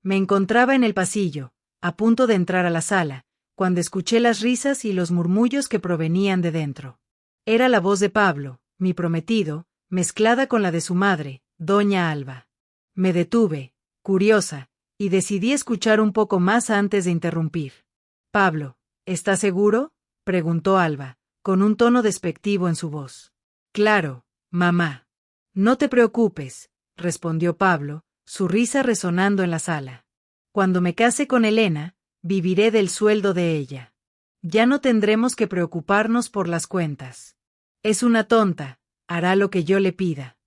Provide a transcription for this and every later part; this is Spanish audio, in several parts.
Me encontraba en el pasillo, a punto de entrar a la sala, cuando escuché las risas y los murmullos que provenían de dentro. Era la voz de Pablo, mi prometido, mezclada con la de su madre, doña Alba. Me detuve, curiosa, y decidí escuchar un poco más antes de interrumpir. «Pablo, ¿estás seguro?», preguntó Alba, con un tono despectivo en su voz. «Claro, mamá». «No te preocupes», respondió Pablo, su risa resonando en la sala. «Cuando me case con Elena, viviré del sueldo de ella. Ya no tendremos que preocuparnos por las cuentas. Es una tonta, hará lo que yo le pida».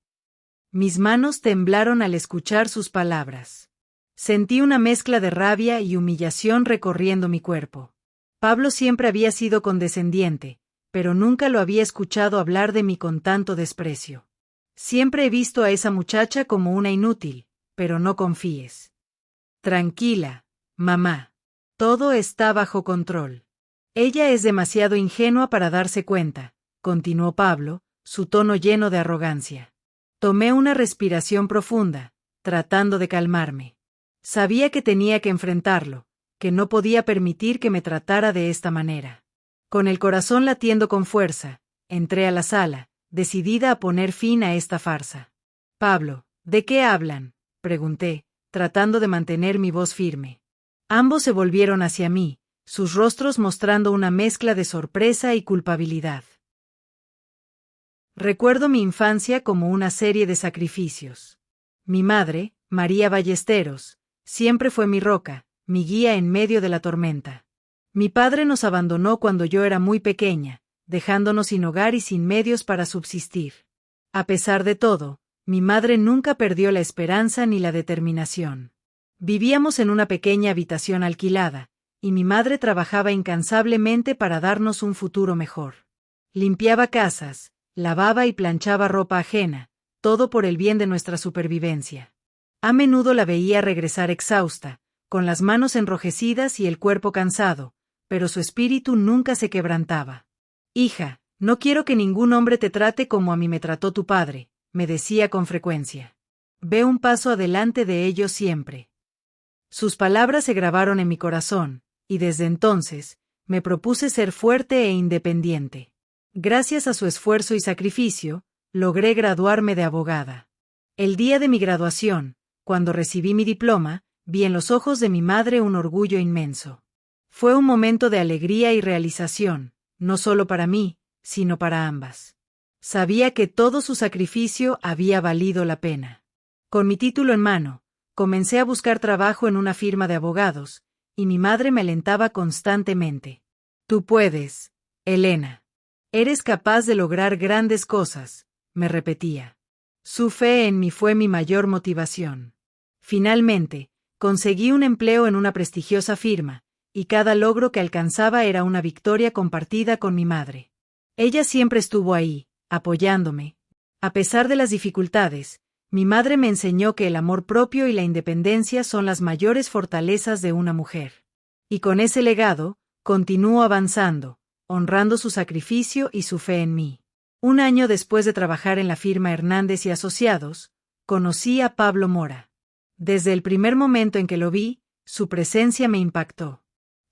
Mis manos temblaron al escuchar sus palabras. Sentí una mezcla de rabia y humillación recorriendo mi cuerpo. Pablo siempre había sido condescendiente, pero nunca lo había escuchado hablar de mí con tanto desprecio. Siempre he visto a esa muchacha como una inútil, pero no confíes. Tranquila, mamá. Todo está bajo control. Ella es demasiado ingenua para darse cuenta, continuó Pablo, su tono lleno de arrogancia. Tomé una respiración profunda, tratando de calmarme. Sabía que tenía que enfrentarlo, que no podía permitir que me tratara de esta manera. Con el corazón latiendo con fuerza, entré a la sala, decidida a poner fin a esta farsa. «Pablo, ¿de qué hablan?», pregunté, tratando de mantener mi voz firme. Ambos se volvieron hacia mí, sus rostros mostrando una mezcla de sorpresa y culpabilidad. Recuerdo mi infancia como una serie de sacrificios. Mi madre, María Ballesteros, siempre fue mi roca, mi guía en medio de la tormenta. Mi padre nos abandonó cuando yo era muy pequeña, dejándonos sin hogar y sin medios para subsistir. A pesar de todo, mi madre nunca perdió la esperanza ni la determinación. Vivíamos en una pequeña habitación alquilada, y mi madre trabajaba incansablemente para darnos un futuro mejor. Limpiaba casas, lavaba y planchaba ropa ajena, todo por el bien de nuestra supervivencia. A menudo la veía regresar exhausta, con las manos enrojecidas y el cuerpo cansado, pero su espíritu nunca se quebrantaba. «Hija, no quiero que ningún hombre te trate como a mí me trató tu padre», me decía con frecuencia. «Ve un paso adelante de ellos siempre». Sus palabras se grabaron en mi corazón, y desde entonces, me propuse ser fuerte e independiente. Gracias a su esfuerzo y sacrificio, logré graduarme de abogada. El día de mi graduación, cuando recibí mi diploma, vi en los ojos de mi madre un orgullo inmenso. Fue un momento de alegría y realización, no solo para mí, sino para ambas. Sabía que todo su sacrificio había valido la pena. Con mi título en mano, comencé a buscar trabajo en una firma de abogados, y mi madre me alentaba constantemente. «Tú puedes, Elena. Eres capaz de lograr grandes cosas», me repetía. Su fe en mí fue mi mayor motivación. Finalmente, conseguí un empleo en una prestigiosa firma, y cada logro que alcanzaba era una victoria compartida con mi madre. Ella siempre estuvo ahí, apoyándome. A pesar de las dificultades, mi madre me enseñó que el amor propio y la independencia son las mayores fortalezas de una mujer. Y con ese legado, continúo avanzando, honrando su sacrificio y su fe en mí. Un año después de trabajar en la firma Hernández y Asociados, conocí a Pablo Mora. Desde el primer momento en que lo vi, su presencia me impactó.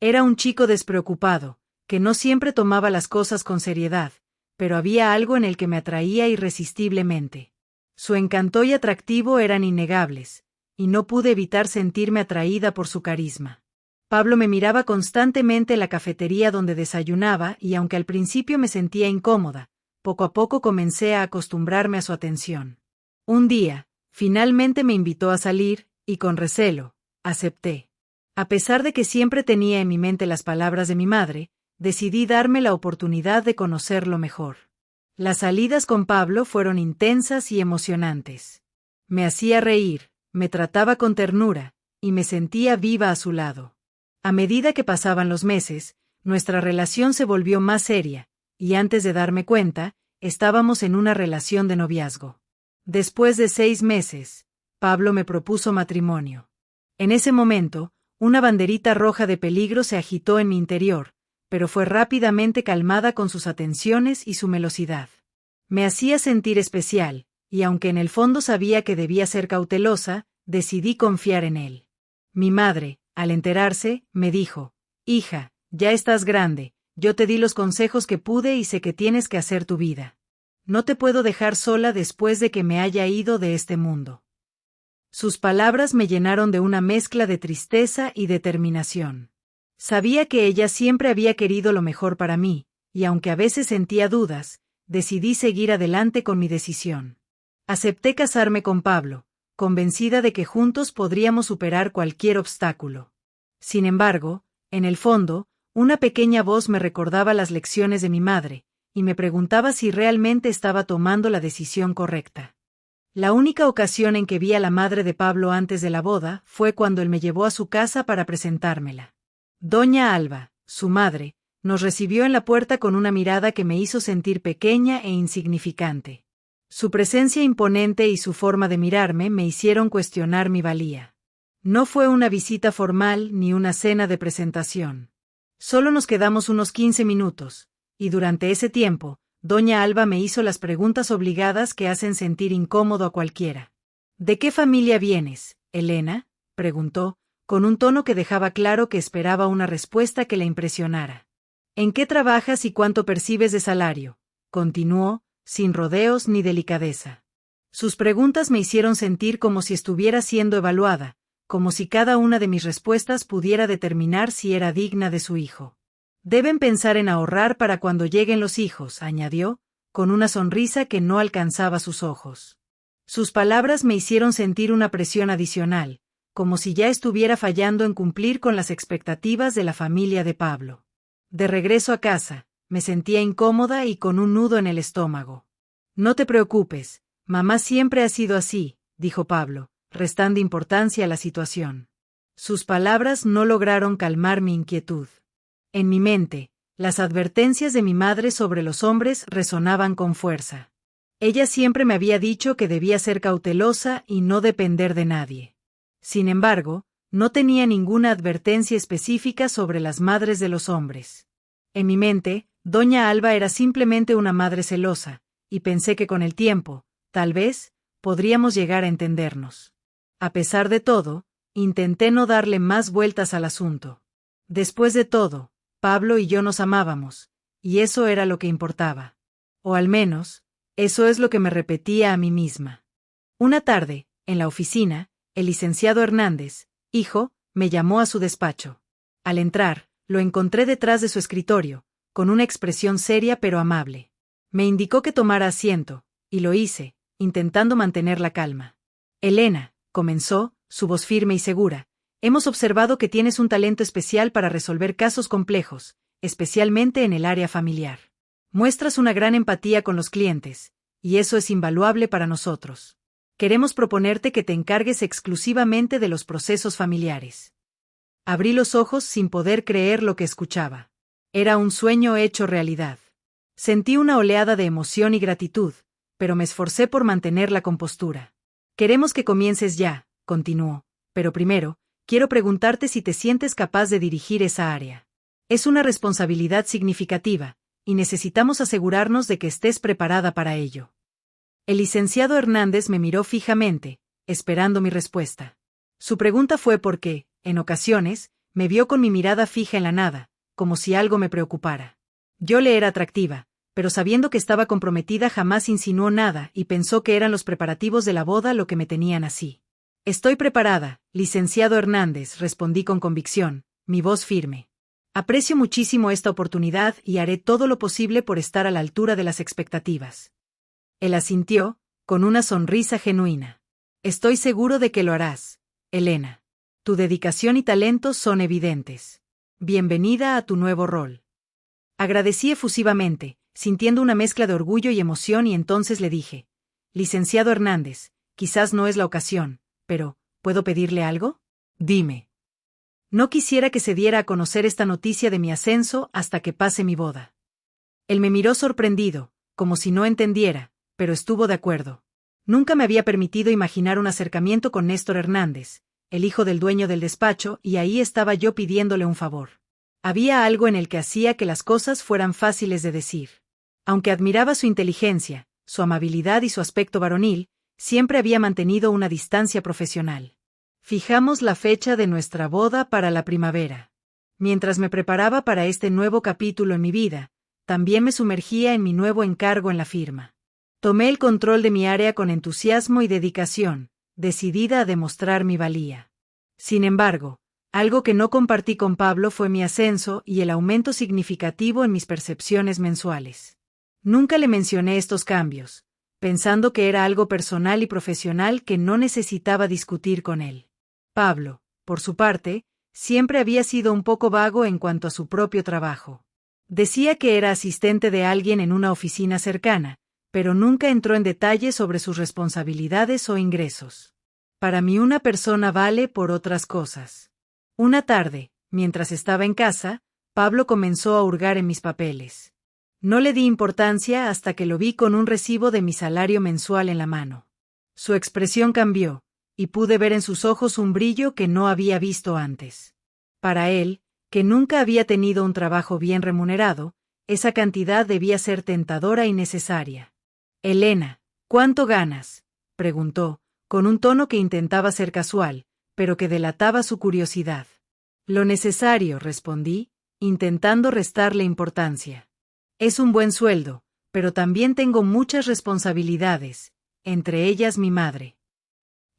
Era un chico despreocupado, que no siempre tomaba las cosas con seriedad, pero había algo en el que me atraía irresistiblemente. Su encanto y atractivo eran innegables, y no pude evitar sentirme atraída por su carisma. Pablo me miraba constantemente en la cafetería donde desayunaba y aunque al principio me sentía incómoda, poco a poco comencé a acostumbrarme a su atención. Un día, finalmente me invitó a salir, y con recelo, acepté. A pesar de que siempre tenía en mi mente las palabras de mi madre, decidí darme la oportunidad de conocerlo mejor. Las salidas con Pablo fueron intensas y emocionantes. Me hacía reír, me trataba con ternura, y me sentía viva a su lado. A medida que pasaban los meses, nuestra relación se volvió más seria, y antes de darme cuenta, estábamos en una relación de noviazgo. Después de 6 meses, Pablo me propuso matrimonio. En ese momento, una banderita roja de peligro se agitó en mi interior, pero fue rápidamente calmada con sus atenciones y su melosidad. Me hacía sentir especial, y aunque en el fondo sabía que debía ser cautelosa, decidí confiar en él. Mi madre, al enterarse, me dijo: «Hija, ya estás grande, yo te di los consejos que pude y sé que tienes que hacer tu vida. No te puedo dejar sola después de que me haya ido de este mundo». Sus palabras me llenaron de una mezcla de tristeza y determinación. Sabía que ella siempre había querido lo mejor para mí, y aunque a veces sentía dudas, decidí seguir adelante con mi decisión. Acepté casarme con Pablo, convencida de que juntos podríamos superar cualquier obstáculo. Sin embargo, en el fondo, una pequeña voz me recordaba las lecciones de mi madre, y me preguntaba si realmente estaba tomando la decisión correcta. La única ocasión en que vi a la madre de Pablo antes de la boda fue cuando él me llevó a su casa para presentármela. Doña Alba, su madre, nos recibió en la puerta con una mirada que me hizo sentir pequeña e insignificante. Su presencia imponente y su forma de mirarme me hicieron cuestionar mi valía. No fue una visita formal ni una cena de presentación. Solo nos quedamos unos 15 minutos, y durante ese tiempo, Doña Alba me hizo las preguntas obligadas que hacen sentir incómodo a cualquiera. «¿De qué familia vienes, Elena?», preguntó, con un tono que dejaba claro que esperaba una respuesta que la impresionara. «¿En qué trabajas y cuánto percibes de salario?», continuó, sin rodeos ni delicadeza. Sus preguntas me hicieron sentir como si estuviera siendo evaluada, como si cada una de mis respuestas pudiera determinar si era digna de su hijo. «Deben pensar en ahorrar para cuando lleguen los hijos», añadió, con una sonrisa que no alcanzaba sus ojos. Sus palabras me hicieron sentir una presión adicional, como si ya estuviera fallando en cumplir con las expectativas de la familia de Pablo. De regreso a casa, me sentía incómoda y con un nudo en el estómago. «No te preocupes, mamá siempre ha sido así», dijo Pablo, restando importancia a la situación. Sus palabras no lograron calmar mi inquietud. En mi mente, las advertencias de mi madre sobre los hombres resonaban con fuerza. Ella siempre me había dicho que debía ser cautelosa y no depender de nadie. Sin embargo, no tenía ninguna advertencia específica sobre las madres de los hombres. En mi mente, Doña Alba era simplemente una madre celosa, y pensé que con el tiempo, tal vez, podríamos llegar a entendernos. A pesar de todo, intenté no darle más vueltas al asunto. Después de todo, Pablo y yo nos amábamos, y eso era lo que importaba. O al menos, eso es lo que me repetía a mí misma. Una tarde, en la oficina, el licenciado Hernández, hijo, me llamó a su despacho. Al entrar, lo encontré detrás de su escritorio, con una expresión seria pero amable. Me indicó que tomara asiento, y lo hice, intentando mantener la calma. «Elena», comenzó, su voz firme y segura, «hemos observado que tienes un talento especial para resolver casos complejos, especialmente en el área familiar. Muestras una gran empatía con los clientes, y eso es invaluable para nosotros. Queremos proponerte que te encargues exclusivamente de los procesos familiares». Abrí los ojos sin poder creer lo que escuchaba. Era un sueño hecho realidad. Sentí una oleada de emoción y gratitud, pero me esforcé por mantener la compostura. «Queremos que comiences ya», continuó, «pero primero, quiero preguntarte si te sientes capaz de dirigir esa área. Es una responsabilidad significativa, y necesitamos asegurarnos de que estés preparada para ello». El licenciado Hernández me miró fijamente, esperando mi respuesta. Su pregunta fue porque, en ocasiones, me vio con mi mirada fija en la nada, como si algo me preocupara. Yo le era atractiva, pero sabiendo que estaba comprometida jamás insinuó nada y pensó que eran los preparativos de la boda lo que me tenían así. «Estoy preparada, licenciado Hernández», respondí con convicción, mi voz firme. «Aprecio muchísimo esta oportunidad y haré todo lo posible por estar a la altura de las expectativas». Él asintió, con una sonrisa genuina. «Estoy seguro de que lo harás, Elena. Tu dedicación y talento son evidentes. Bienvenida a tu nuevo rol». Agradecí efusivamente, sintiendo una mezcla de orgullo y emoción, y entonces le dije: «Licenciado Hernández, quizás no es la ocasión, pero, ¿puedo pedirle algo?». «Dime». «No quisiera que se diera a conocer esta noticia de mi ascenso hasta que pase mi boda». Él me miró sorprendido, como si no entendiera, pero estuvo de acuerdo. Nunca me había permitido imaginar un acercamiento con Néstor Hernández, el hijo del dueño del despacho, y ahí estaba yo pidiéndole un favor. Había algo en el que hacía que las cosas fueran fáciles de decir. Aunque admiraba su inteligencia, su amabilidad y su aspecto varonil, siempre había mantenido una distancia profesional. Fijamos la fecha de nuestra boda para la primavera. Mientras me preparaba para este nuevo capítulo en mi vida, también me sumergía en mi nuevo encargo en la firma. Tomé el control de mi área con entusiasmo y dedicación, decidida a demostrar mi valía. Sin embargo, algo que no compartí con Pablo fue mi ascenso y el aumento significativo en mis percepciones mensuales. Nunca le mencioné estos cambios, pensando que era algo personal y profesional que no necesitaba discutir con él. Pablo, por su parte, siempre había sido un poco vago en cuanto a su propio trabajo. Decía que era asistente de alguien en una oficina cercana, pero nunca entró en detalle sobre sus responsabilidades o ingresos. Para mí una persona vale por otras cosas. Una tarde, mientras estaba en casa, Pablo comenzó a hurgar en mis papeles. No le di importancia hasta que lo vi con un recibo de mi salario mensual en la mano. Su expresión cambió, y pude ver en sus ojos un brillo que no había visto antes. Para él, que nunca había tenido un trabajo bien remunerado, esa cantidad debía ser tentadora y necesaria. «Elena, ¿cuánto ganas?», preguntó, con un tono que intentaba ser casual, pero que delataba su curiosidad. «Lo necesario», respondí, intentando restarle importancia. «Es un buen sueldo, pero también tengo muchas responsabilidades, entre ellas mi madre».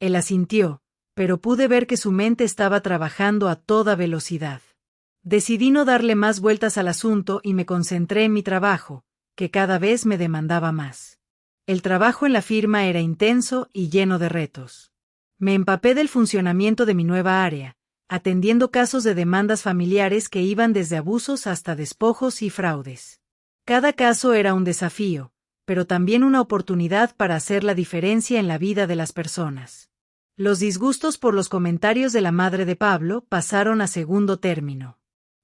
Él asintió, pero pude ver que su mente estaba trabajando a toda velocidad. Decidí no darle más vueltas al asunto y me concentré en mi trabajo, que cada vez me demandaba más. El trabajo en la firma era intenso y lleno de retos. Me empapé del funcionamiento de mi nueva área, atendiendo casos de demandas familiares que iban desde abusos hasta despojos y fraudes. Cada caso era un desafío, pero también una oportunidad para hacer la diferencia en la vida de las personas. Los disgustos por los comentarios de la madre de Pablo pasaron a segundo término.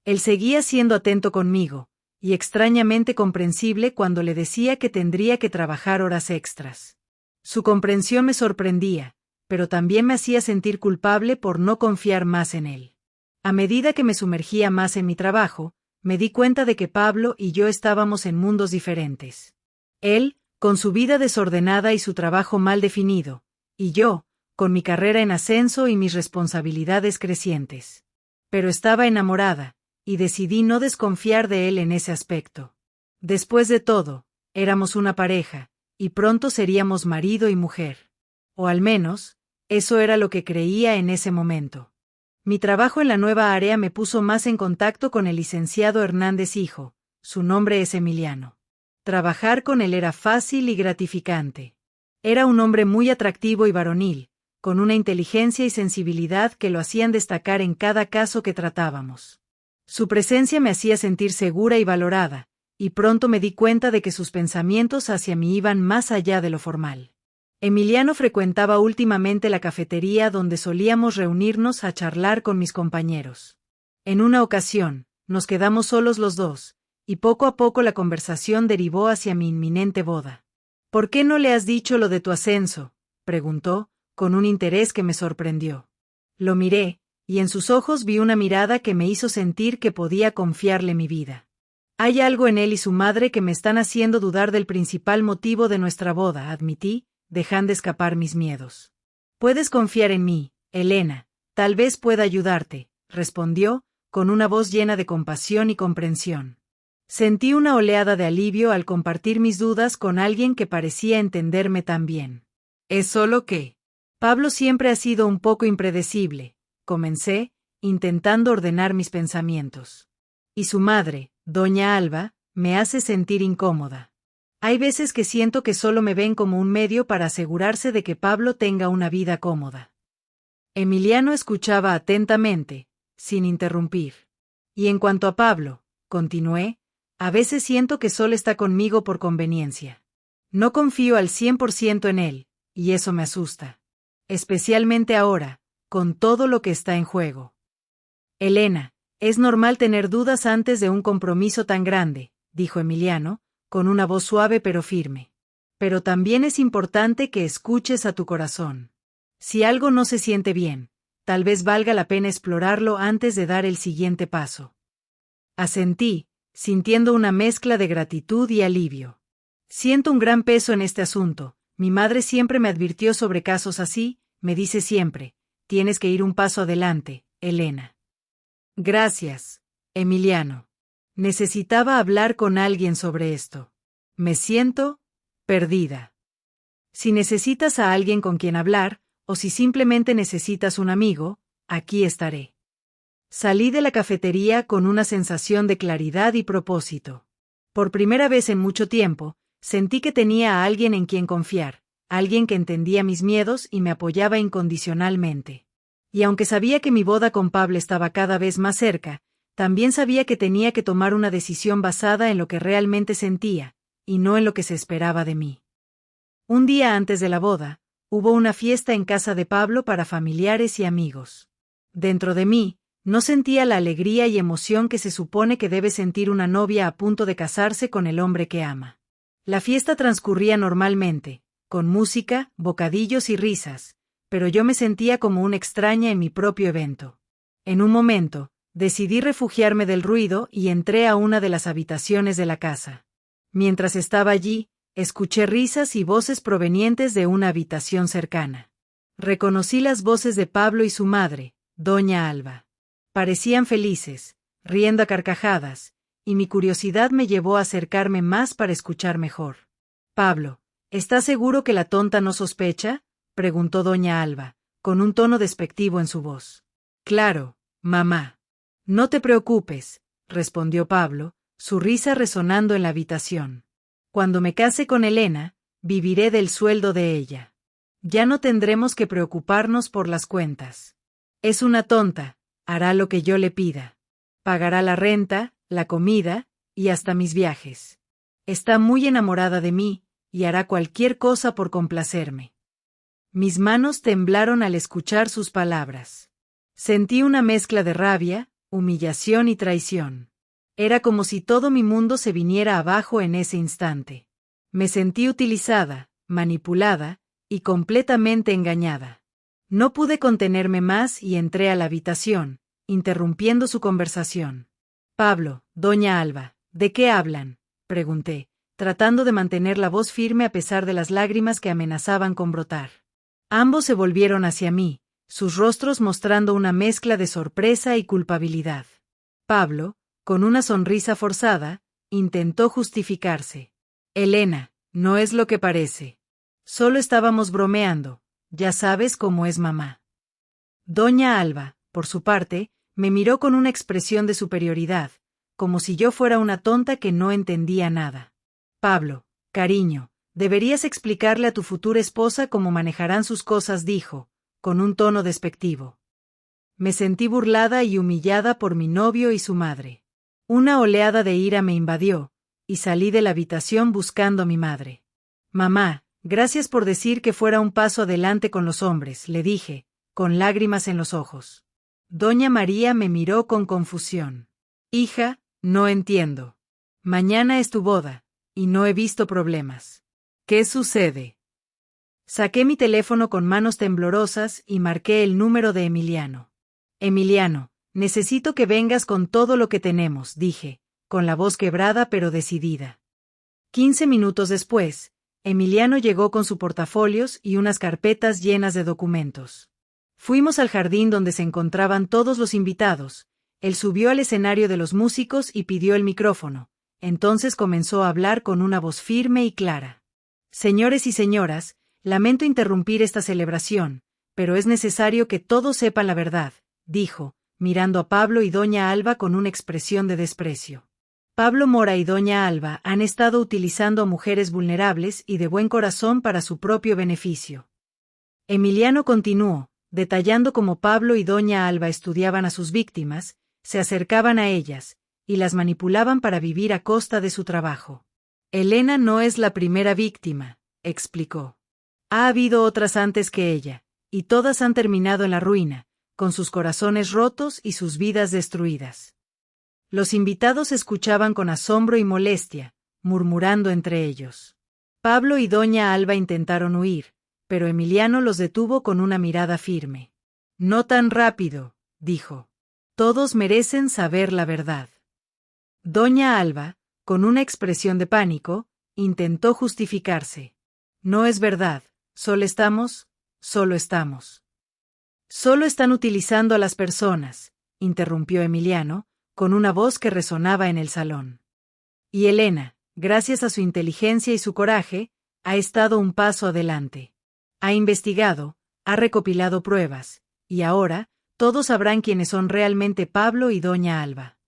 Él seguía siendo atento conmigo, y extrañamente comprensible cuando le decía que tendría que trabajar horas extras. Su comprensión me sorprendía, pero también me hacía sentir culpable por no confiar más en él. A medida que me sumergía más en mi trabajo, me di cuenta de que Pablo y yo estábamos en mundos diferentes. Él, con su vida desordenada y su trabajo mal definido, y yo, con mi carrera en ascenso y mis responsabilidades crecientes. Pero estaba enamorada, y decidí no desconfiar de él en ese aspecto. Después de todo, éramos una pareja, y pronto seríamos marido y mujer. O al menos, eso era lo que creía en ese momento. Mi trabajo en la nueva área me puso más en contacto con el licenciado Hernández hijo, su nombre es Emiliano. Trabajar con él era fácil y gratificante. Era un hombre muy atractivo y varonil, con una inteligencia y sensibilidad que lo hacían destacar en cada caso que tratábamos. Su presencia me hacía sentir segura y valorada, y pronto me di cuenta de que sus pensamientos hacia mí iban más allá de lo formal. Emiliano frecuentaba últimamente la cafetería donde solíamos reunirnos a charlar con mis compañeros. En una ocasión, nos quedamos solos los dos, y poco a poco la conversación derivó hacia mi inminente boda. «¿Por qué no le has dicho lo de tu ascenso?», preguntó, con un interés que me sorprendió. Lo miré, y en sus ojos vi una mirada que me hizo sentir que podía confiarle mi vida. «Hay algo en él y su madre que me están haciendo dudar del principal motivo de nuestra boda», admití, dejando escapar mis miedos. «Puedes confiar en mí, Elena, tal vez pueda ayudarte», respondió, con una voz llena de compasión y comprensión. Sentí una oleada de alivio al compartir mis dudas con alguien que parecía entenderme tan bien. «Es solo que Pablo siempre ha sido un poco impredecible», comencé, intentando ordenar mis pensamientos. «Y su madre, doña Alba, me hace sentir incómoda. Hay veces que siento que solo me ven como un medio para asegurarse de que Pablo tenga una vida cómoda». Emiliano escuchaba atentamente, sin interrumpir. «Y en cuanto a Pablo», continué, «a veces siento que solo está conmigo por conveniencia. No confío al 100% en él, y eso me asusta. Especialmente ahora, con todo lo que está en juego». «Elena, es normal tener dudas antes de un compromiso tan grande», dijo Emiliano, con una voz suave pero firme. «Pero también es importante que escuches a tu corazón. Si algo no se siente bien, tal vez valga la pena explorarlo antes de dar el siguiente paso». Asentí, sintiendo una mezcla de gratitud y alivio. «Siento un gran peso en este asunto. Mi madre siempre me advirtió sobre casos así, me dice siempre, tienes que ir un paso adelante, Elena. Gracias, Emiliano. Necesitaba hablar con alguien sobre esto. Me siento perdida. Si necesitas a alguien con quien hablar, o si simplemente necesitas un amigo, aquí estaré. Salí de la cafetería con una sensación de claridad y propósito. Por primera vez en mucho tiempo, sentí que tenía a alguien en quien confiar, alguien que entendía mis miedos y me apoyaba incondicionalmente. Y aunque sabía que mi boda con Pablo estaba cada vez más cerca, también sabía que tenía que tomar una decisión basada en lo que realmente sentía, y no en lo que se esperaba de mí. Un día antes de la boda, hubo una fiesta en casa de Pablo para familiares y amigos. Dentro de mí, no sentía la alegría y emoción que se supone que debe sentir una novia a punto de casarse con el hombre que ama. La fiesta transcurría normalmente, con música, bocadillos y risas, pero yo me sentía como una extraña en mi propio evento. En un momento, decidí refugiarme del ruido y entré a una de las habitaciones de la casa. Mientras estaba allí, escuché risas y voces provenientes de una habitación cercana. Reconocí las voces de Pablo y su madre, doña Alba. Parecían felices, riendo a carcajadas, y mi curiosidad me llevó a acercarme más para escuchar mejor. Pablo, ¿estás seguro que la tonta no sospecha?, preguntó doña Alba, con un tono despectivo en su voz. Claro, mamá. No te preocupes, respondió Pablo, su risa resonando en la habitación. Cuando me case con Elena, viviré del sueldo de ella. Ya no tendremos que preocuparnos por las cuentas. Es una tonta, hará lo que yo le pida. Pagará la renta, la comida, y hasta mis viajes. Está muy enamorada de mí, y hará cualquier cosa por complacerme. Mis manos temblaron al escuchar sus palabras. Sentí una mezcla de rabia, humillación y traición. Era como si todo mi mundo se viniera abajo en ese instante. Me sentí utilizada, manipulada, y completamente engañada. No pude contenerme más y entré a la habitación, interrumpiendo su conversación. Pablo, doña Alba, ¿de qué hablan?, pregunté, tratando de mantener la voz firme a pesar de las lágrimas que amenazaban con brotar. Ambos se volvieron hacia mí, sus rostros mostrando una mezcla de sorpresa y culpabilidad. Pablo, con una sonrisa forzada, intentó justificarse. Elena, no es lo que parece. Solo estábamos bromeando, ya sabes cómo es mamá. Doña Alba, por su parte, me miró con una expresión de superioridad, como si yo fuera una tonta que no entendía nada. Pablo, cariño, deberías explicarle a tu futura esposa cómo manejarán sus cosas, dijo, con un tono despectivo. Me sentí burlada y humillada por mi novio y su madre. Una oleada de ira me invadió, y salí de la habitación buscando a mi madre. Mamá, gracias por decir que fuera un paso adelante con los hombres, le dije, con lágrimas en los ojos. Doña María me miró con confusión. Hija, no entiendo. Mañana es tu boda, y no he visto problemas. ¿Qué sucede? Saqué mi teléfono con manos temblorosas y marqué el número de Emiliano. Emiliano, necesito que vengas con todo lo que tenemos, dije, con la voz quebrada pero decidida. 15 minutos después, Emiliano llegó con su portafolios y unas carpetas llenas de documentos. Fuimos al jardín donde se encontraban todos los invitados. Él subió al escenario de los músicos y pidió el micrófono. Entonces comenzó a hablar con una voz firme y clara. Señores y señoras, lamento interrumpir esta celebración, pero es necesario que todos sepan la verdad, dijo, mirando a Pablo y doña Alba con una expresión de desprecio. Pablo Mora y doña Alba han estado utilizando a mujeres vulnerables y de buen corazón para su propio beneficio. Emiliano continuó, detallando cómo Pablo y doña Alba estudiaban a sus víctimas, se acercaban a ellas, y las manipulaban para vivir a costa de su trabajo. Elena no es la primera víctima, explicó. Ha habido otras antes que ella, y todas han terminado en la ruina, con sus corazones rotos y sus vidas destruidas. Los invitados escuchaban con asombro y molestia, murmurando entre ellos. Pablo y doña Alba intentaron huir, pero Emiliano los detuvo con una mirada firme. No tan rápido, dijo. Todos merecen saber la verdad. Doña Alba, con una expresión de pánico, intentó justificarse. No es verdad, solo estamos. Solo están utilizando a las personas, interrumpió Emiliano, con una voz que resonaba en el salón. Y Elena, gracias a su inteligencia y su coraje, ha estado un paso adelante. Ha investigado, ha recopilado pruebas, y ahora, todos sabrán quiénes son realmente Pablo y doña Alba.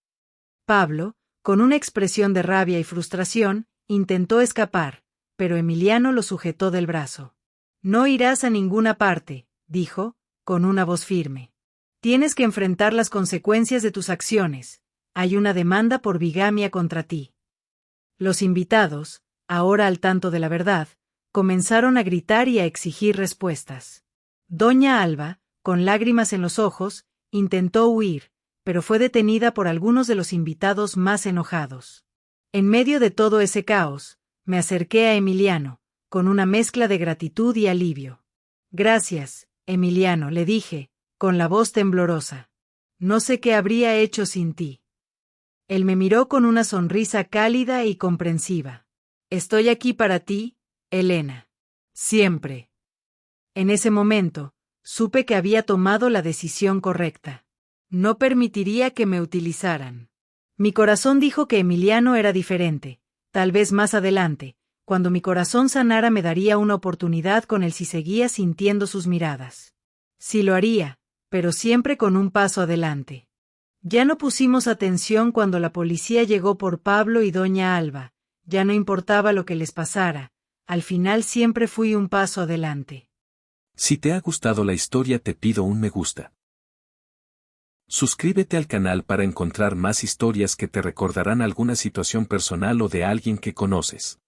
Pablo, con una expresión de rabia y frustración, intentó escapar, pero Emiliano lo sujetó del brazo. No irás a ninguna parte, dijo, con una voz firme. Tienes que enfrentar las consecuencias de tus acciones. Hay una demanda por bigamia contra ti. Los invitados, ahora al tanto de la verdad, comenzaron a gritar y a exigir respuestas. Doña Alba, con lágrimas en los ojos, intentó huir, pero fue detenida por algunos de los invitados más enojados. En medio de todo ese caos, me acerqué a Emiliano, con una mezcla de gratitud y alivio. Gracias, Emiliano, le dije, con la voz temblorosa. No sé qué habría hecho sin ti. Él me miró con una sonrisa cálida y comprensiva. Estoy aquí para ti, Elena. Siempre. En ese momento, supe que había tomado la decisión correcta. No permitiría que me utilizaran. Mi corazón dijo que Emiliano era diferente. Tal vez más adelante, cuando mi corazón sanara, me daría una oportunidad con él si seguía sintiendo sus miradas. Sí lo haría, pero siempre con un paso adelante. Ya no pusimos atención cuando la policía llegó por Pablo y doña Alba. Ya no importaba lo que les pasara. Al final siempre fui un paso adelante. Si te ha gustado la historia, te pido un me gusta. Suscríbete al canal para encontrar más historias que te recordarán alguna situación personal o de alguien que conoces.